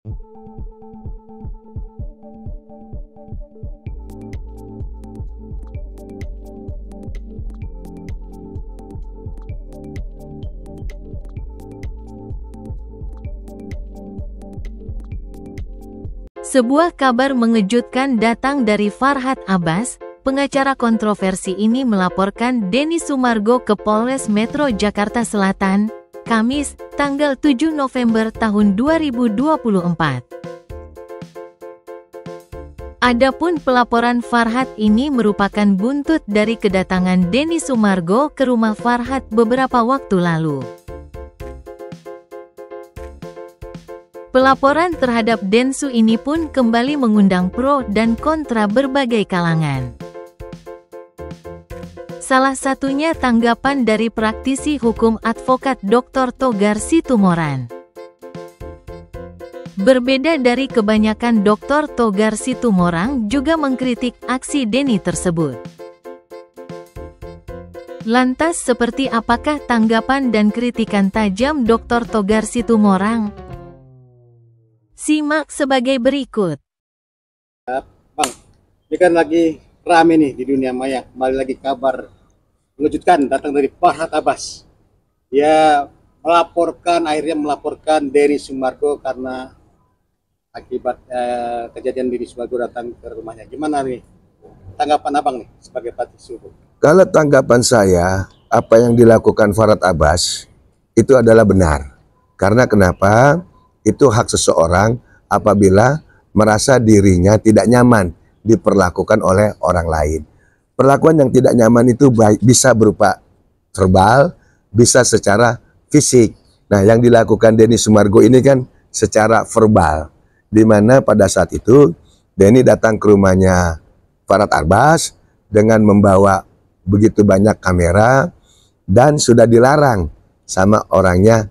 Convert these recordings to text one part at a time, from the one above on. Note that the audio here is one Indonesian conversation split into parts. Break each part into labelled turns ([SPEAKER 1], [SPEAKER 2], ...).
[SPEAKER 1] Sebuah kabar mengejutkan datang dari Farhad Abbas. Pengacara kontroversi ini melaporkan Denny Sumargo ke Polres Metro Jakarta Selatan, Kamis, tanggal 7 November tahun 2024. Adapun pelaporan Farhad ini merupakan buntut dari kedatangan Denny Sumargo ke rumah Farhad beberapa waktu lalu. Pelaporan terhadap Densu ini pun kembali mengundang pro dan kontra berbagai kalangan. Salah satunya tanggapan dari praktisi hukum advokat Dr. Togar Situmorang. Berbeda dari kebanyakan Dr. Togar Situmorang juga mengkritik aksi Denny tersebut. Lantas seperti apakah tanggapan dan kritikan tajam Dr. Togar Situmorang? Simak sebagai berikut.
[SPEAKER 2] Bang, ini kan lagi rame nih di dunia maya. Kembali lagi kabar mengejutkan datang dari Farhad Abbas. Dia akhirnya melaporkan Denny Sumargo karena akibat kejadian Denny Sumargo datang ke rumahnya. Gimana nih tanggapan abang nih sebagai praktisi hukum?
[SPEAKER 3] Kalau tanggapan saya, apa yang dilakukan Farhad Abbas itu adalah benar. Karena kenapa? Itu hak seseorang apabila merasa dirinya tidak nyaman diperlakukan oleh orang lain. Perlakuan yang tidak nyaman itu bisa berupa verbal, bisa secara fisik. Nah, yang dilakukan Denny Sumargo ini kan secara verbal, di mana pada saat itu Denny datang ke rumahnya Farhad Abbas dengan membawa begitu banyak kamera dan sudah dilarang sama orangnya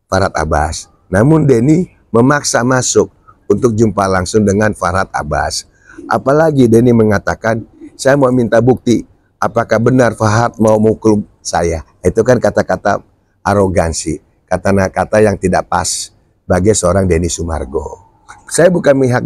[SPEAKER 3] Farhad Abbas. Namun Denny memaksa masuk untuk jumpa langsung dengan Farhad Abbas. Apalagi Denny mengatakan, saya mau minta bukti apakah benar Farhad mau mukul saya. Itu kan kata-kata arogansi, kata-kata yang tidak pas bagi seorang Denny Sumargo. Saya bukan memihak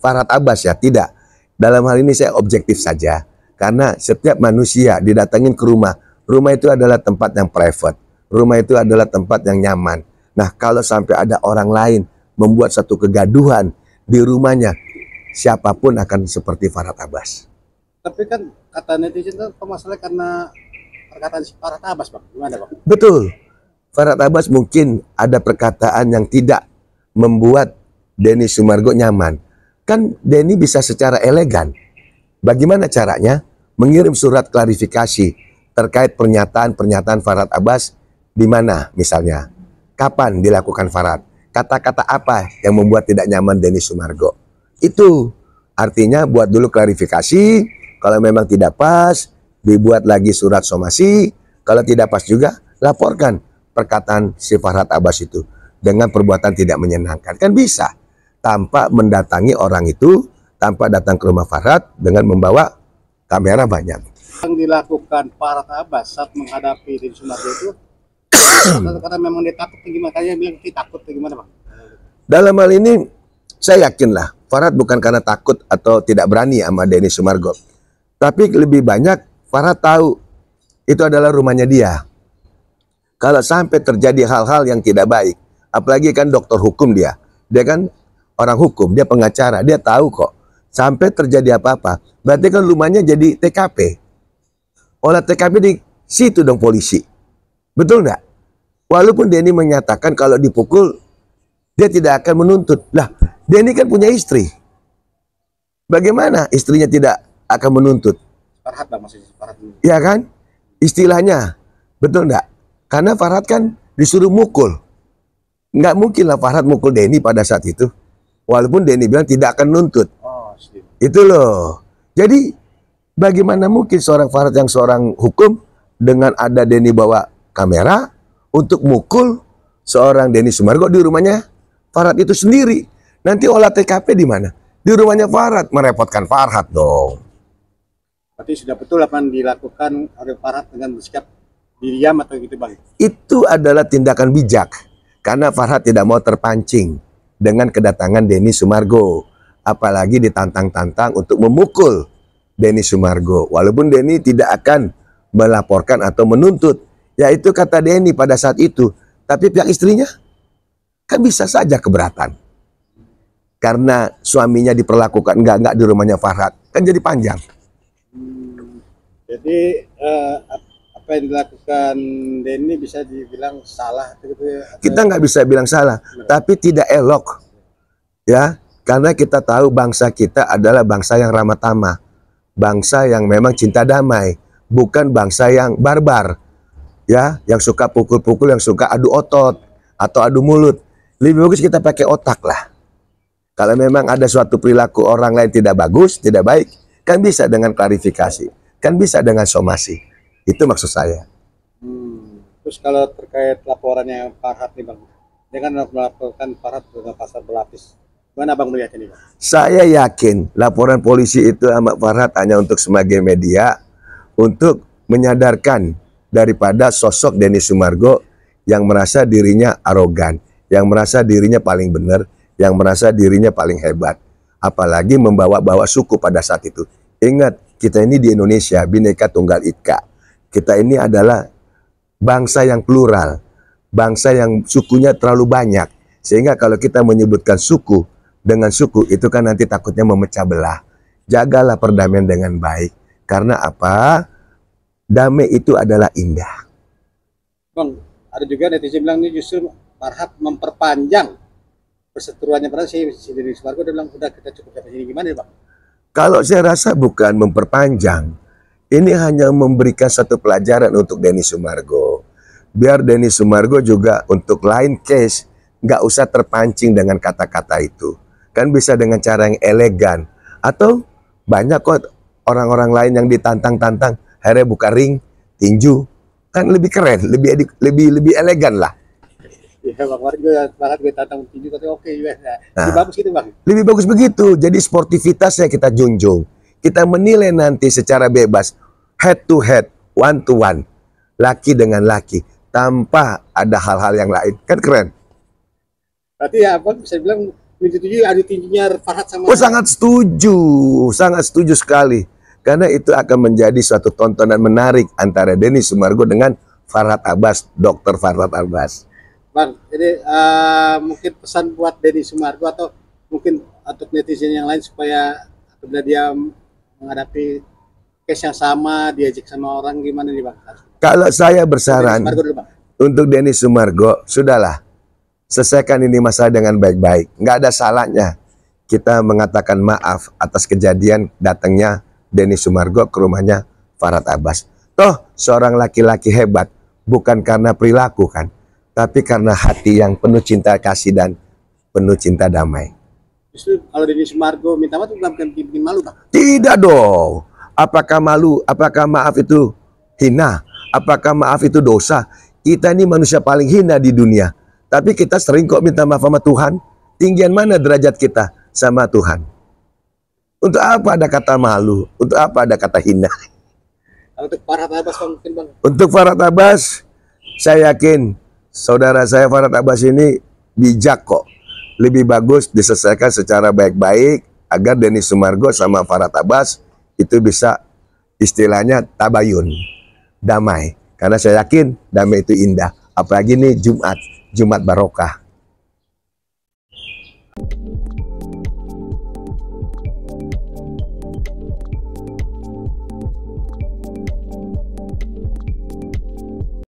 [SPEAKER 3] Farhad Abbas ya, tidak. Dalam hal ini saya objektif saja. Karena setiap manusia didatangin ke rumah. Rumah itu adalah tempat yang private. Rumah itu adalah tempat yang nyaman. Nah, kalau sampai ada orang lain membuat satu kegaduhan di rumahnya, siapapun akan seperti Farhad Abbas.
[SPEAKER 2] Tapi kan kata netizen itu masalah karena perkataan si Farhad Abbas, Bang. Gimana, Bang?
[SPEAKER 3] Betul. Farhad Abbas mungkin ada perkataan yang tidak membuat Denny Sumargo nyaman. Kan Denny bisa secara elegan. Bagaimana caranya? Mengirim surat klarifikasi terkait pernyataan-pernyataan Farhad Abbas. Di mana misalnya, kapan dilakukan Farhad, kata-kata apa yang membuat tidak nyaman Denny Sumargo. Itu artinya buat dulu klarifikasi, kalau memang tidak pas dibuat lagi surat somasi, kalau tidak pas juga laporkan perkataan si Farhad Abbas itu dengan perbuatan tidak menyenangkan. Kan bisa tanpa mendatangi orang itu, tanpa datang ke rumah Farhad dengan membawa kamera banyak.
[SPEAKER 2] Yang dilakukan Farhad Abbas saat menghadapi Denny Sumargo itu karena memang dia takut, gimana? Kayaknya bilang dia takut, gimana, Bang?
[SPEAKER 3] Dalam hal ini saya yakinlah Farhad bukan karena takut atau tidak berani sama Denny Sumargo, tapi lebih banyak Farhad tahu itu adalah rumahnya dia. Kalau sampai terjadi hal-hal yang tidak baik, apalagi kan dokter hukum dia kan orang hukum, dia pengacara, dia tahu kok sampai terjadi apa-apa, berarti kan rumahnya jadi TKP. Olah TKP di situ dong polisi, betul nggak? Walaupun Denny menyatakan kalau dipukul dia tidak akan menuntut. Lah, Denny kan punya istri. Bagaimana istrinya tidak akan menuntut?
[SPEAKER 2] Farhad, Bang, maksudnya Farhad.
[SPEAKER 3] Ya kan? Istilahnya. Betul enggak? Karena Farhad kan disuruh mukul. Nggak mungkin lah Farhad mukul Denny pada saat itu. Walaupun Denny bilang tidak akan nuntut.
[SPEAKER 2] Oh,
[SPEAKER 3] itu loh. Jadi bagaimana mungkin seorang Farhad yang seorang hukum dengan ada Denny bawa kamera untuk mukul seorang Denny Sumargo di rumahnya Farhad itu sendiri. Nanti olah TKP di mana? Di rumahnya Farhad, merepotkan Farhad dong.
[SPEAKER 2] Berarti sudah betul apa yang dilakukan oleh Farhad dengan bersikap diam atau gitu, Bang?
[SPEAKER 3] Itu adalah tindakan bijak. Karena Farhat tidak mau terpancing dengan kedatangan Denny Sumargo. Apalagi ditantang-tantang untuk memukul Denny Sumargo. Walaupun Denny tidak akan melaporkan atau menuntut. Ya itu kata Denny pada saat itu. Tapi pihak istrinya kan bisa saja keberatan. Karena suaminya diperlakukan enggak di rumahnya Farhat. Kan jadi panjang.
[SPEAKER 2] Jadi apa yang dilakukan Denny bisa dibilang salah gitu ya?
[SPEAKER 3] Kita nggak bisa bilang salah, tapi tidak elok. Ya, karena kita tahu bangsa kita adalah bangsa yang ramah tamah. Bangsa yang memang cinta damai, bukan bangsa yang barbar. Ya, yang suka pukul-pukul, yang suka adu otot atau adu mulut. Lebih bagus kita pakai otak lah. Kalau memang ada suatu perilaku orang lain tidak bagus, tidak baik, kan bisa dengan klarifikasi. Kan bisa dengan somasi. Itu maksud saya.
[SPEAKER 2] Terus kalau terkait laporannya Farhat nih Bang, dengan melaporkan Farhat dengan pasal berlapis, gimana Bang melihat ini Bang?
[SPEAKER 3] Saya yakin laporan polisi itu sama Farhat hanya untuk sebagai media, untuk menyadarkan daripada sosok Denny Sumargo yang merasa dirinya arogan, yang merasa dirinya paling benar, yang merasa dirinya paling hebat. Apalagi membawa-bawa suku pada saat itu. Ingat, kita ini di Indonesia, Bhinneka Tunggal Ika. Kita ini adalah bangsa yang plural, bangsa yang sukunya terlalu banyak. Sehingga kalau kita menyebutkan suku dengan suku, itu kan nanti takutnya memecah belah. Jagalah perdamaian dengan baik. Karena apa? Damai itu adalah indah.
[SPEAKER 2] Bang, ada juga netizen bilang ini justru Farhat memperpanjang perseteruannya. Padahal si Denny Sumargo dia bilang, udah kita cukup sampai sini. Gimana ya Bang?
[SPEAKER 3] Kalau saya rasa bukan memperpanjang, ini hanya memberikan satu pelajaran untuk Denny Sumargo. Biar Denny Sumargo juga untuk lain case, nggak usah terpancing dengan kata-kata itu. Kan bisa dengan cara yang elegan. Atau banyak kok orang-orang lain yang ditantang-tantang, akhirnya buka ring, tinju. Kan lebih keren, lebih elegan lah.
[SPEAKER 2] Ya Bang, Farhat gue tantang tinju, katanya oke juga. Lebih bagus gitu Bang?
[SPEAKER 3] Lebih bagus begitu. Jadi sportivitasnya kita junjung. Kita menilai nanti secara bebas, head to head, one to one, laki dengan laki, tanpa ada hal-hal yang lain. Kan keren.
[SPEAKER 2] Berarti ya Bang, bisa bilang adu tinjunya Farhat sama...
[SPEAKER 3] Oh sangat setuju sekali. Karena itu akan menjadi suatu tontonan menarik antara Denny Sumargo dengan Farhat Abbas, Dr. Farhat Abbas.
[SPEAKER 2] Bang, jadi mungkin pesan buat Denny Sumargo atau mungkin untuk netizen yang lain supaya apabila dia menghadapi case yang sama, diajak sama orang, gimana nih Bang?
[SPEAKER 3] Kalau saya bersaran
[SPEAKER 2] Dulu, Bang.
[SPEAKER 3] untuk Denny Sumargo, sudahlah, selesaikan ini masalah dengan baik-baik. Nggak ada salahnya kita mengatakan maaf atas kejadian datangnya Denny Sumargo ke rumahnya Farhat Abbas. Toh, seorang laki-laki hebat bukan karena perilaku kan, tapi karena hati yang penuh cinta kasih dan penuh cinta damai.
[SPEAKER 2] Justru kalau Denny Sumargo minta maaf itu bukan bikin malu Bang?
[SPEAKER 3] Tidak dong. Apakah malu? Apakah maaf itu hina? Apakah maaf itu dosa? Kita ini manusia paling hina di dunia. Tapi kita sering kok minta maaf sama Tuhan. Tinggian mana derajat kita sama Tuhan? Untuk apa ada kata malu? Untuk apa ada kata hina?
[SPEAKER 2] Untuk Farhat Abbas Bang, mungkin Bang?
[SPEAKER 3] Untuk Farhat Abbas, saya yakin saudara saya Farhat Abbas ini bijak kok. Lebih bagus diselesaikan secara baik-baik agar Denny Sumargo sama Farhat Abbas itu bisa istilahnya tabayun, damai. Karena saya yakin damai itu indah. Apalagi nih Jumat barokah.